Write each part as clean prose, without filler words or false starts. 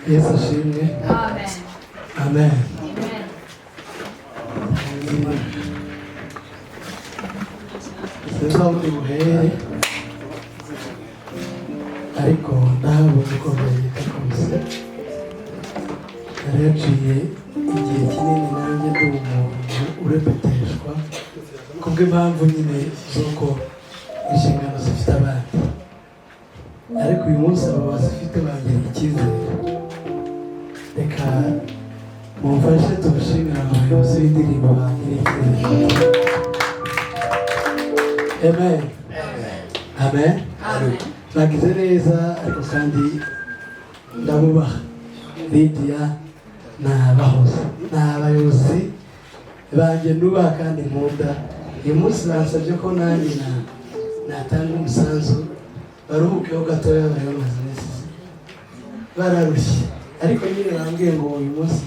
Yesu ashimwe. Amen. Amen. Sinzi aho ndi buhere ariko ndahabona uko byahita kose. Yari yaciye igihe kinini nanjye ndi umuntu urepeteshwa kubw'impamvu nyine z'uko inshingano zifite abandi, ariko uyu munsi aba bazifite bangiriye icyizere. Reka mumfashe tubashimira abayobozi b'indirimbo bangiriye icyizere. Amen. Amen. Bagize neza ariko kandi ndabubaha. Lydia n'abahoze n'abayobozi banjye nubaha kandi nkunda. Uyu munsi bansabye ko nanjye natanga umusanzu baruhukeho gatoya, bari bamaze iminsi bararushye, ariko nyine bambwiye ngo uyu munsi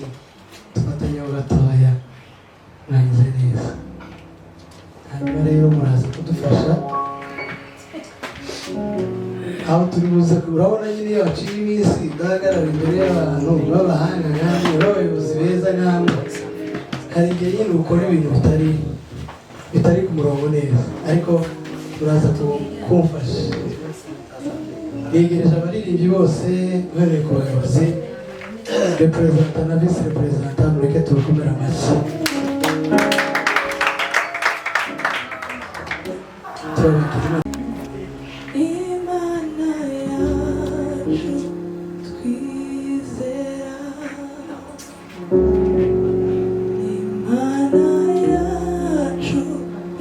tufatanyeho gatoya. Mwagize neza, hanyuma rero muraza kudufasha aho turi buze. Urabona nyine iyo waciye iminsi udahagarara imbere y'abantu b'abahanga nkamwe, b'abayobozi beza nkamwe, hari igihe nyine ukora ibintu bitari ku murongo neza, ariko turaza kumfasha. Yegereje abaririmbyi bose uhereye ku bayobozi, reperezanta na visi reperezanta, mureke tubakomere amashyi. Turabakira Imana yacu twizera, Imana yacu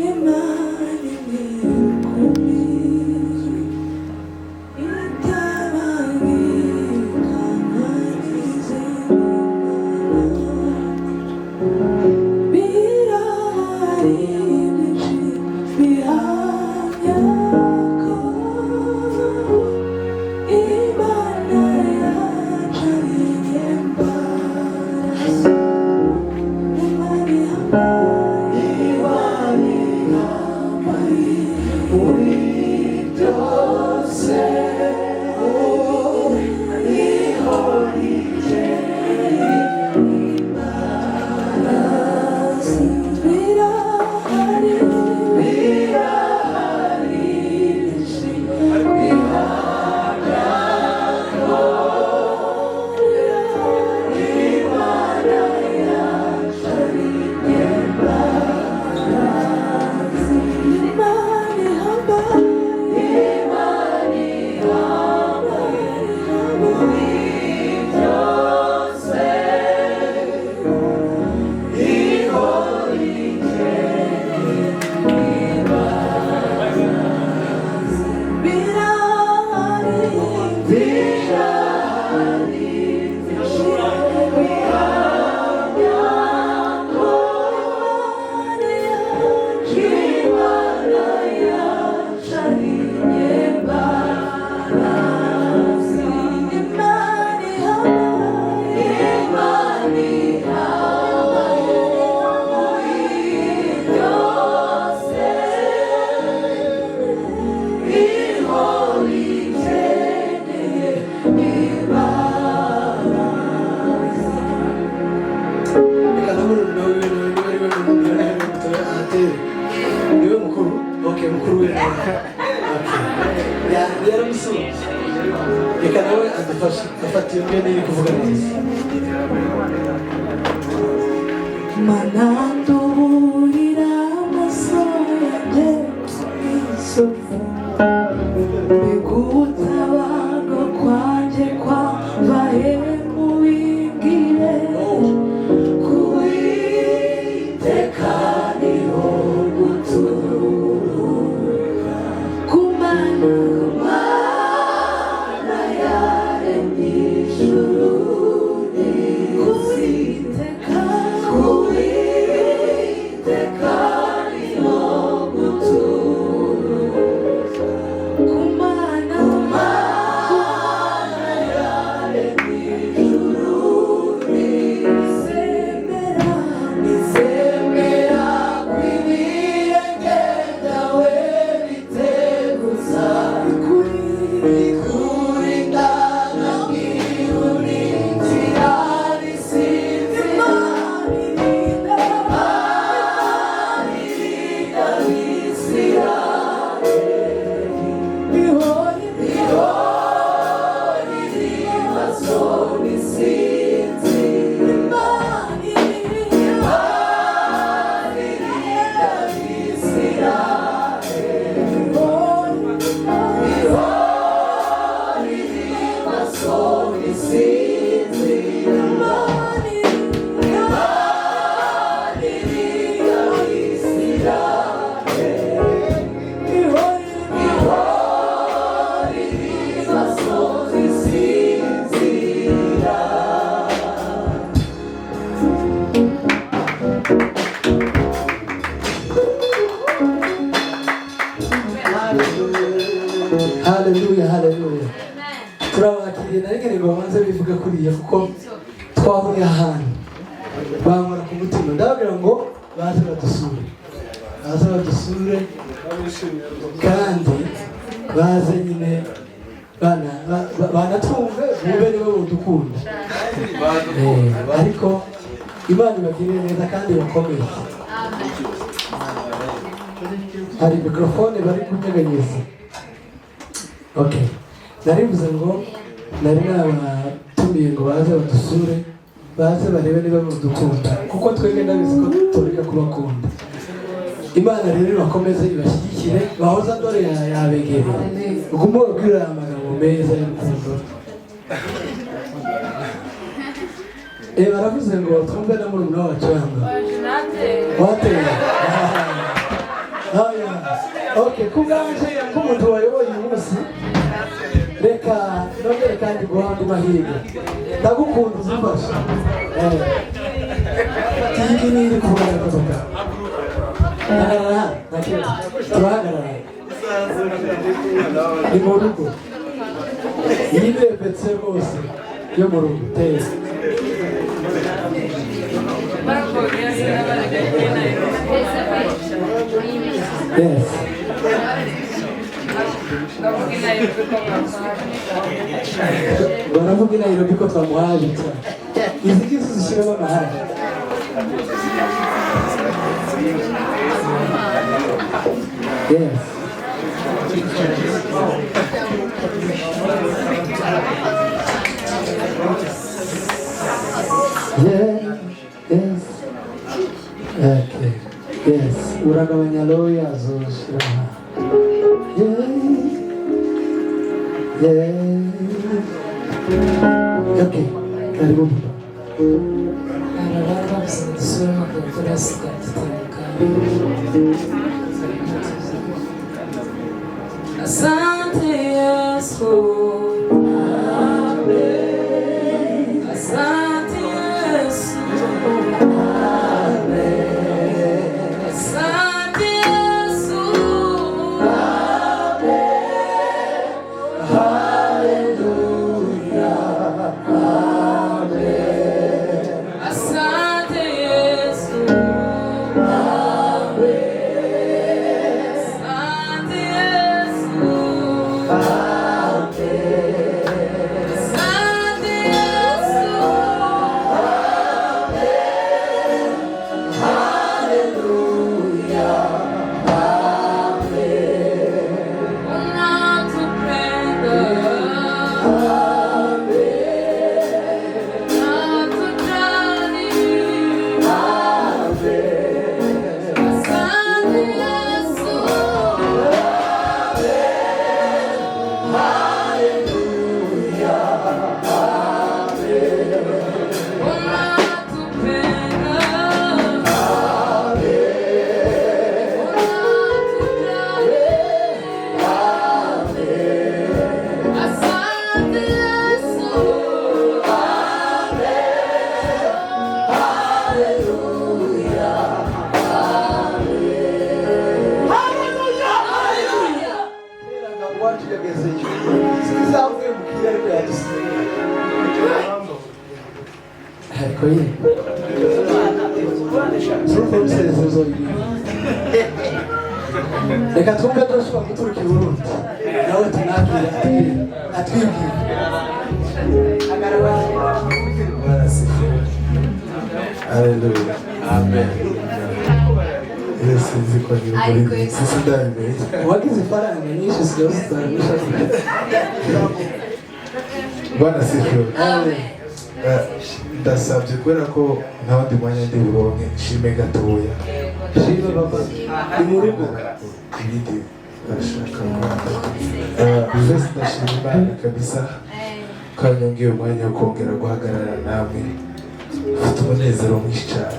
Imana imwe rukumbi, itabangika nk'izindi mana, birahari byinshi bihamya ko Imana yacu ari inyembaraga. Imana ihambaye, Imana ihambaye muri byose, ihorije imbaraga. Birahari byinshi bihamya ko Imana yacu ari inyembaraga. Imana ihambaye, Imana ihambaye muri byose, ihorije niwe mukuru. Okay, mukuru we yaramusuye. Reka nawe adufashe afata iyo mbene iri kuvuga neza. Mana nduburira amaso yanjye kw'isoko, bigutabarwa kwanjye kwambaye mu bibwire, kuwiteka niho guturuka, ku Mana yaremye ijuru n'isi, kuwiteka nkeneye ngo babanze bivuge kuriya kuko twahuriye ahantu bankora ku mutima ndababwira ngo baze badusure kandi baze nyine banatumve bube nibo budukunda ariko Imana ibagirire neza kandi bakomeye. Hari mikrofone bari kunyeganyeza. Okay. Narivuze ngo nari nabatumiye ngo baze badusure baze barebe niba badukunda kuko twebwe ndabizi ko tureka kubakunda. Imana rero bakomeze ibashyigikire bahoza dore yabegereye ugumo ubwira amagambo meza y'urukundo. Baravuze ngo twumve na murumuna wacu yamba wateye. Okay, kubwanje k'umuntu wayoboye umunsi reka nongere kandi guhanga amahirwe ndagukunda uzumfasha tiki niri kubona kutoka turahagarara ni mu rugo iyi ni repetition rwose yo mu rugo teye. Yes. Baravuga Nairobi ko twamuhaje cyane. Izi ngizi zishyiramo amahane. Yes. Yes. Okay. Yes. Uragabanya loya azoshira. Okay. Karibu. Asante Yesu. Amen. Asante Yesu. Amen. Asante Yesu. Amen. Hallelujah. Amen. Asante Yesu. Amen. Asante Yesu. Reka twumve dushobora guturuka i Burundi nawe tunakira atwibwira Hallelujah. Amen. Yes, ziko ni Muri. Sisi ndani. wagize ifaranga nyinshi zose Bwana sifiwe. Amen. Ndasabye kubera ko ntabandi mwanya ndi buronke shime gatoya. Shime baba ni mu rugo Ibindi bashaka bivese ndashima kabisa kanyongeye umwanya wo kongera guhagarara namwe ufite umunezero mwinshi cyane.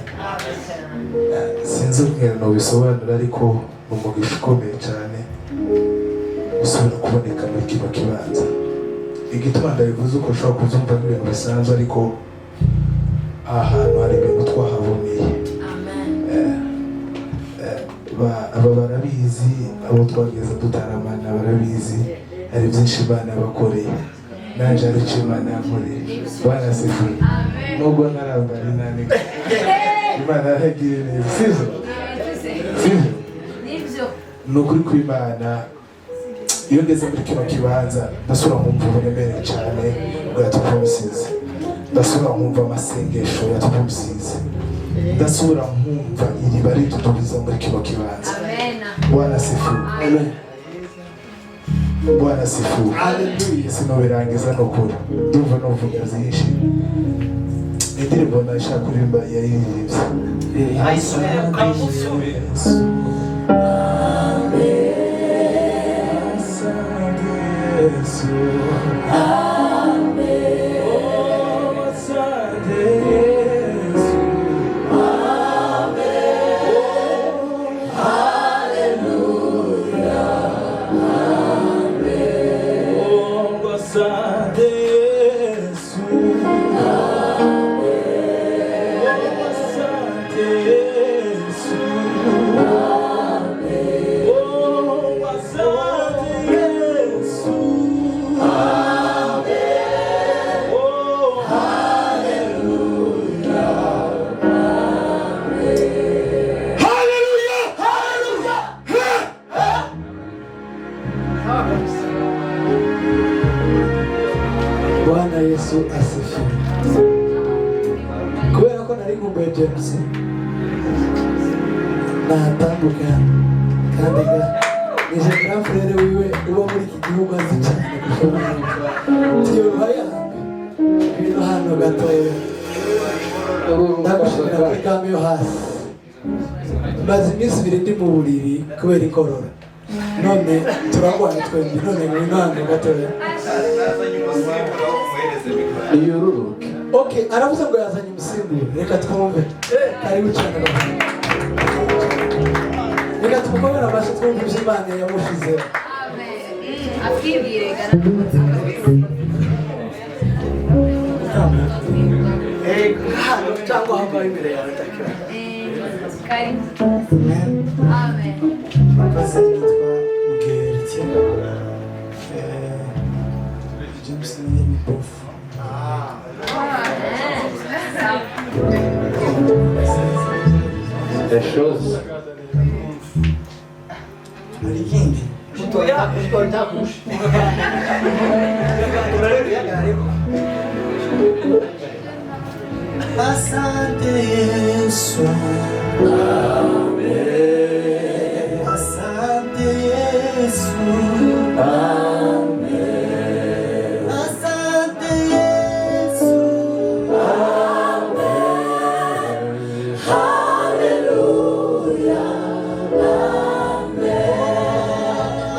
Sinzi ubwira bisobanura ariko umugisha ukomeye cyane usubira kuboneka muri kino kibanza. Igituma ndabivuze uko ushobora kuzumva n'ibintu bisanzwe ariko aha hantu hari ibintu twahaboneye. Aba barabizi abo twageze dutaramana barabizi hari byinshi Imana yabakoreye nanje arico Imana yankoreye. Bwana asifiwe. Nubwo ntarambara inani Imana yaragiriye neza, sivyo? Ni ukuri kw'Imana iyo ngeze muri kino kibanza ndasubira nkumva uburemere cyane bwa tupumusize, ndasubira nkumva amasengesho ya tupumusize, ndasubira nkumva iriba ritudubiza muri kino kibanza. Bwana asifiwe. Amen. Bwana asifiwe. Hallelujah. Sinobirangiza nukuri ndumva novuga byinshi. Indirimbo nashaka kuririmba yaririmbye. Bwana Yesu asifiwe. Kubera ko nari kumbuye James natambuka kandi nije grand frère wiwe uba muri iki gihugu azi cyane gushobora tiyuhaya ibintu hano gatoya ndagushimira kuri kambi yo hasi maze iminsi ibiri ndi mu buriri kubera ikorora none turagwana twembi none ngwino hano gatoya Yururuke. Okay, aravuze ngo yazanye umusimbura. Reka twumve. Karibu cyane. Reka tumukomere amashyi twumve ibyo Imana yamushizeho. Amen. Akibwire Hano cyangwa hava imbere yawe takira. Amen. Makazi yitwa Gertie. James ni mpofu. Les choses. Aligindi. Asante Yesu. Amen. Asante Yesu. Amen. Asante Yesu. Amen. Hallelujah. Amen.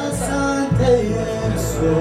Asante Yesu.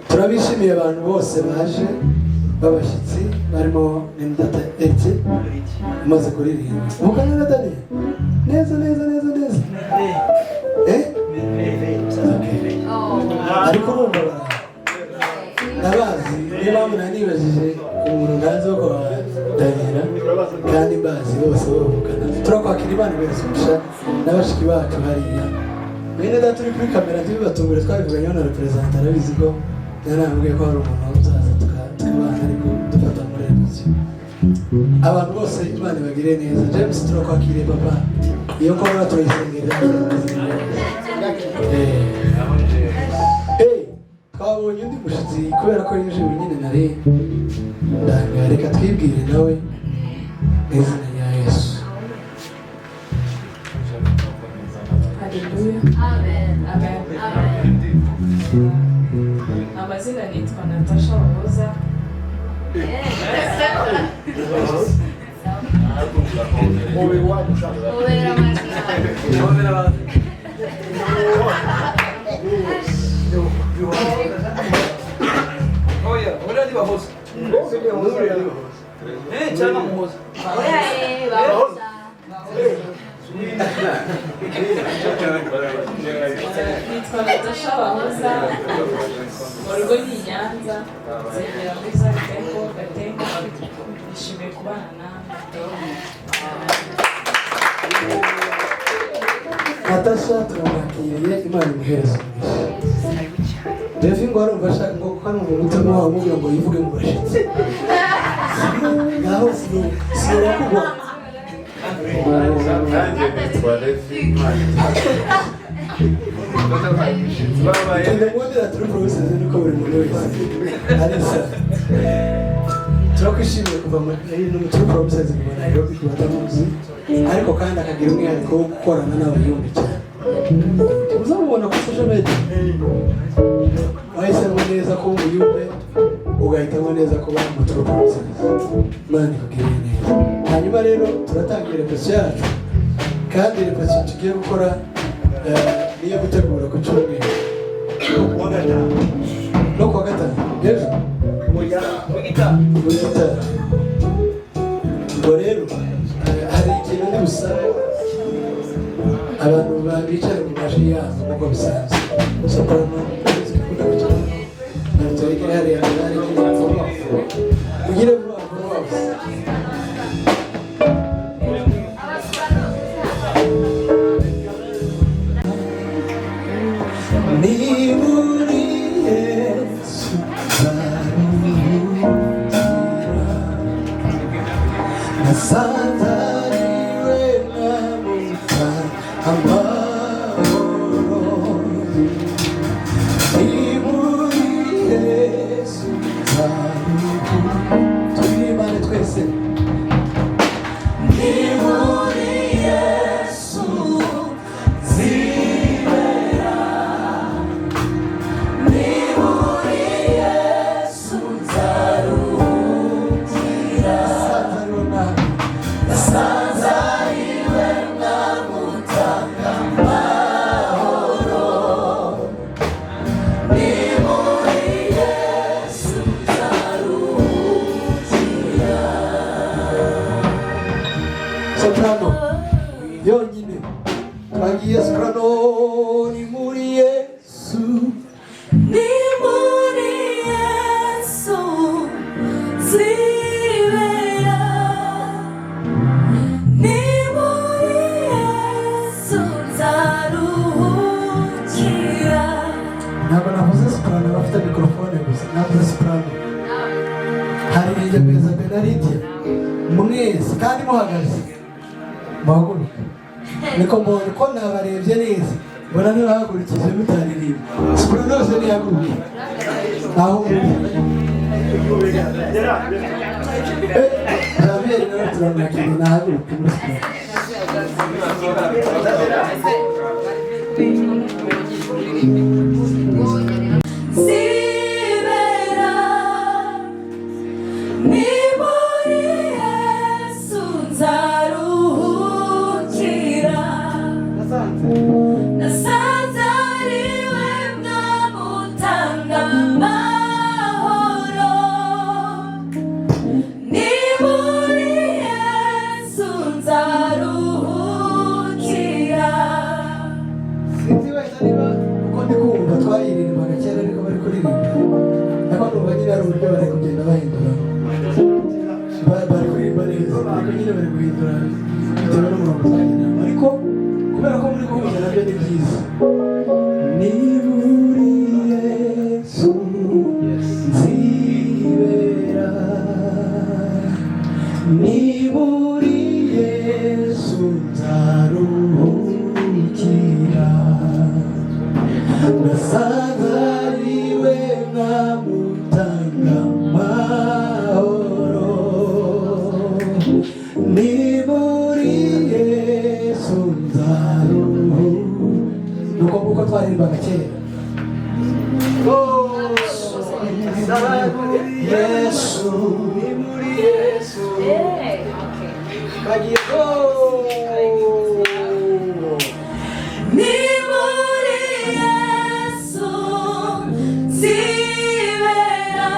turabishimiye abantu bose baje babashyitsi barimo n'indata eti umaze kuririmba umugana na Daniel neza ariko urumva ndabazi niyo mpamvu nanibajije umuntu ntazi wo kwa Daniel kandi mbazi bose bavugana turakwakira Imana iberesha n'abashiki bacu hariya bene data turi kuri kamera tubibatungure twabivuganye na representa arabizi ko yarambwiye ko hari umuntu uzaza tukabana ariko dufata muri reviziyo abantu bose Imana ibagire neza James turakwakiriye papa iyo korona turayisengera twabonye undi mushyitsi kubera ko yinjiye nyine nari ndanga reka twibwire nawe n'izina rya Yesu. Amen. Natasha turamwakiriye Imana imuhereza Devi ngo arumva ashaka ngo kuko numva umutima wawe umubwira ngo yivuge mu bashitsi ngaho sinura kugwa tugende mwondera turi porosesi nuko buri muntu wese arisa turakwishimiye kuva muri turi porosesi kuva Nairobi ku batamuzi ariko kandi akagira umwihariko wo gukorana n'abayumbi cyane uzamubona kuri social media wahisemo neza ko umuyumbe ugahitamo neza kuba mu turi porosesi Imana ikugirire neza hanyuma rero turatangira repetition yacu kandi repetition tugiye gukora niyo gutegura ku cyumweru no kuwa gatanu ejo mu gitabo ubwo rero hari ikintu ndi busabe abantu bicara mu maji yabo nk'uko bisanzwe soprano zikunda kugira narutorike hariya hari ugire vuba vuba ni muri Yesu nasazariwe namuta amahoro ni muri Yesu turirimbane twese ni muri Yesu zibera ni muri Yesu nzaruhukira nasazariwe namutanga amahoro ni muri Yesu nzaruhukira soprano yonyine twagiye soprano ni muri Yesu ni muri Yesu zibera ni muri Yesu nzaruhukira ntabwo navuze soprano bafite mikrofone gusa navuze soprano hari Beza Benaridia mwese kandi muhagaze muhaguruke niko mbonye ko nabarebye neza mbona ntibahagurikije mutaririmba soprano yose ntiyaguruke aho Javier nawe turamwakiriye nahaguruke muri zibera ni muri Yesu nzaruhukira nasazariwe namutanga amahoro ni muri Yesu nzaruhukira sinzi wese niba uko ndi kumva twayiririmbaga kera ariko bari kuririmba ariko numva nyine hari uburyo bari kugenda bahindura bari kuririmba neza ariko nyine bari guhindura bitewe n'umurongo twagendamo ariko kubera ko muri kuvuga nabyo ni byiza ni muri Yesu nzibera ni muri Yesu nzaruhukira nasazariwe namutanga amahoro ni muri Yesu nzaruhukira nuko nguko twaririmbaga kera Yesu ni muri Yesu Agiye go. Ni muri Yesu nzibera,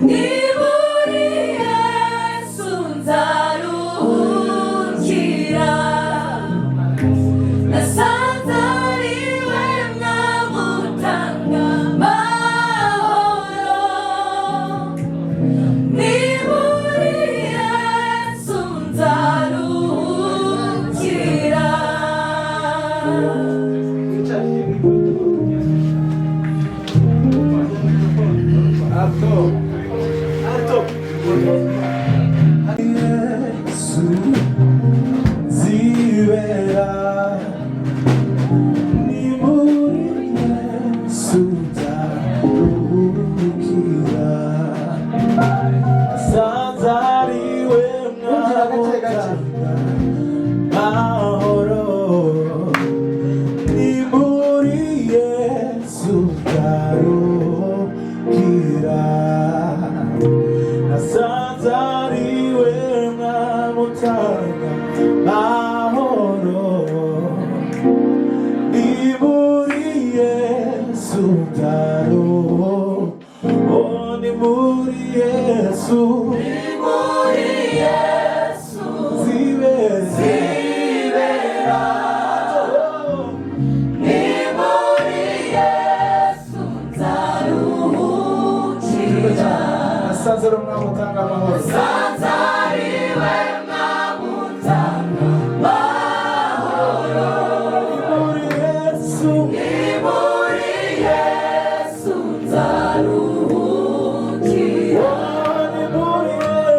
ni muri Yesu nzaruhukira, nasanze ari we mwamutanga amahoro, ni muri Yesu nzaruhukira. Alto. Alto. Yesu zibera, ni muri Yesu nzaruhukira, nasanze ari we mwamutanga amahoro, ni muri Yesu nzaruhukira, nasanze ari we mwamutanga amahoro, ni muri Yesu nzaruhukira, oh, ni muri Yesu, Ni muri Yesu zibera, ni muri Yesu nzaruhukira, nasanze ari mwamutanga amahoro, nasanze ari we mwamutanga amahoro, ni muri Yesu, ni muri Yesu nzaruhukira, oh, ni muri Yesu.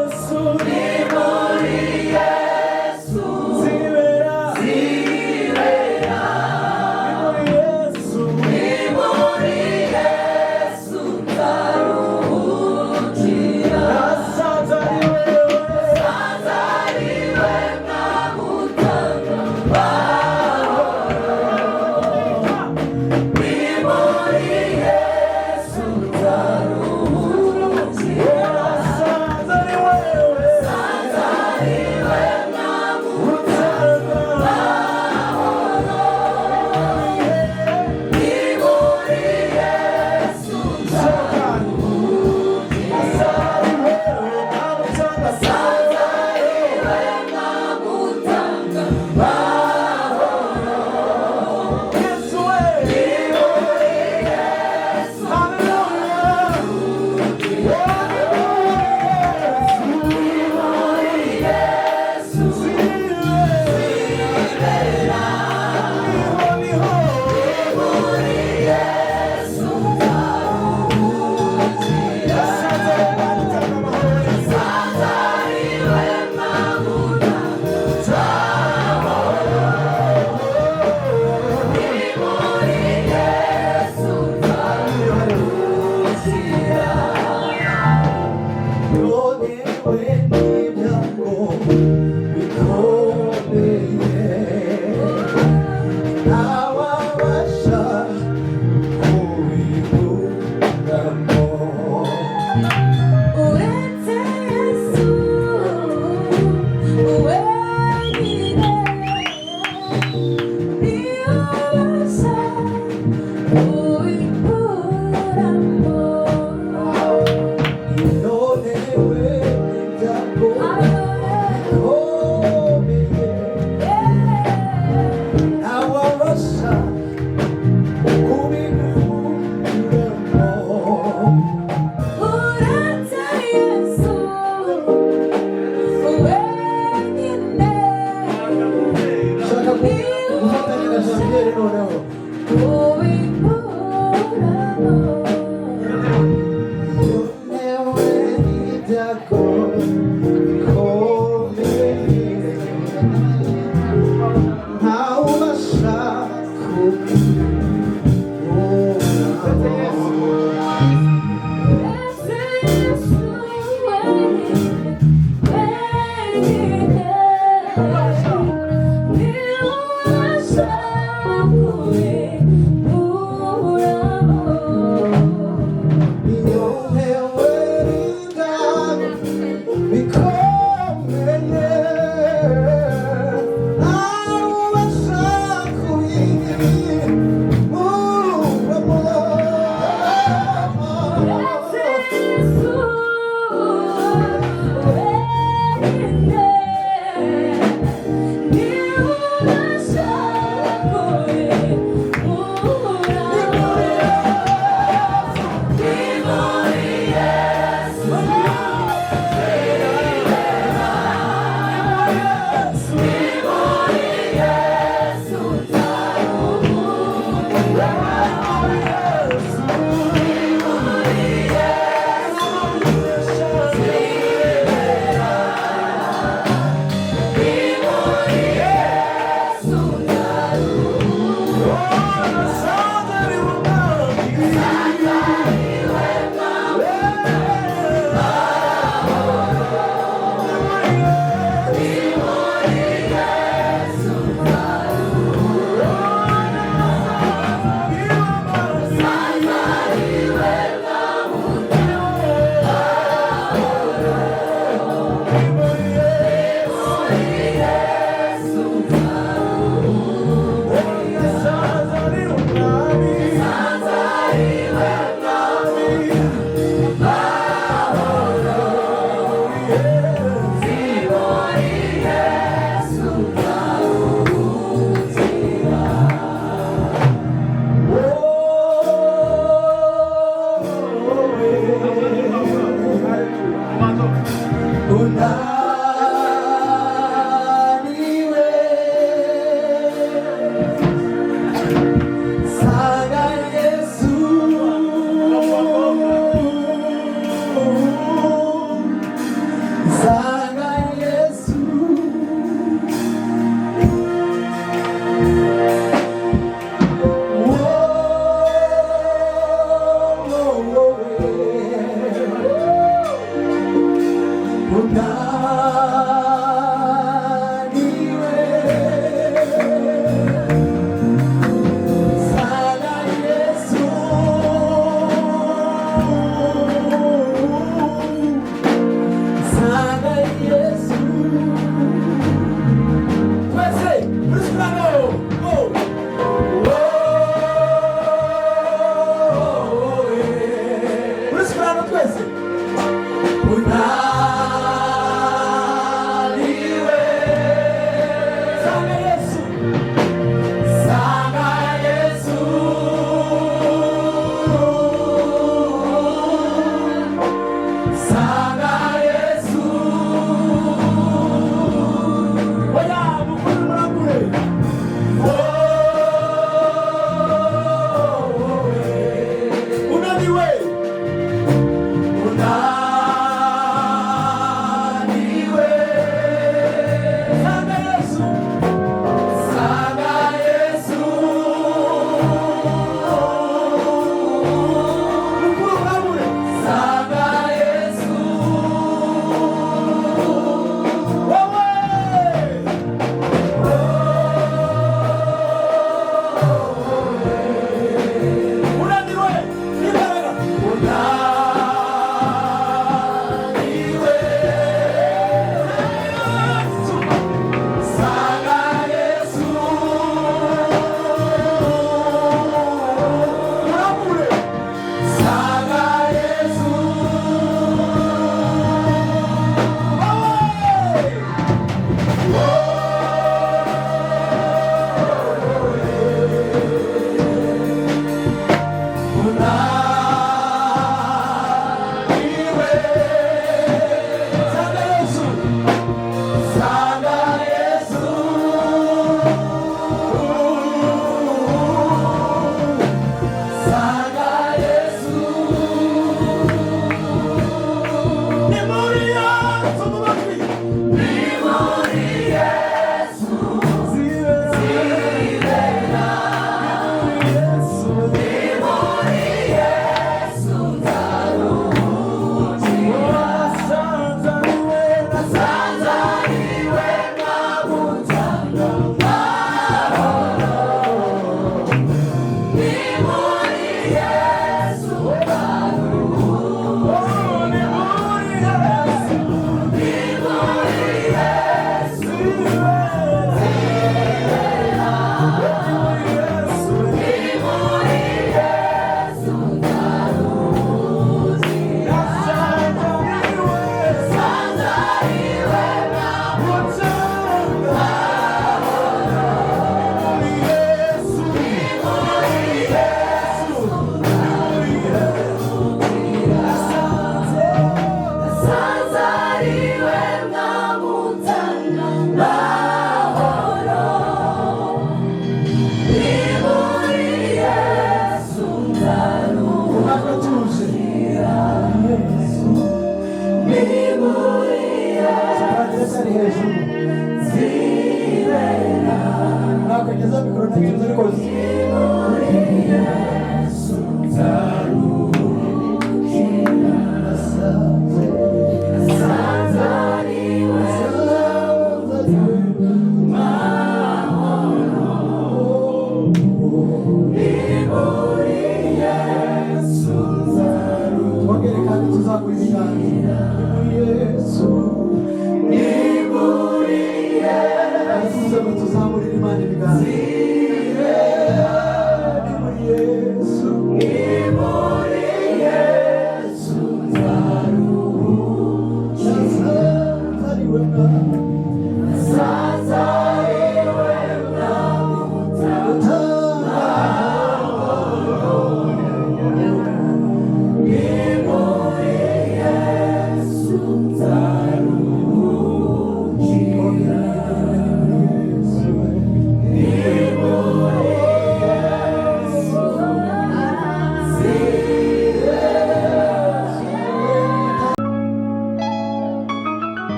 Nakongeza mikoro ntakibazo ariko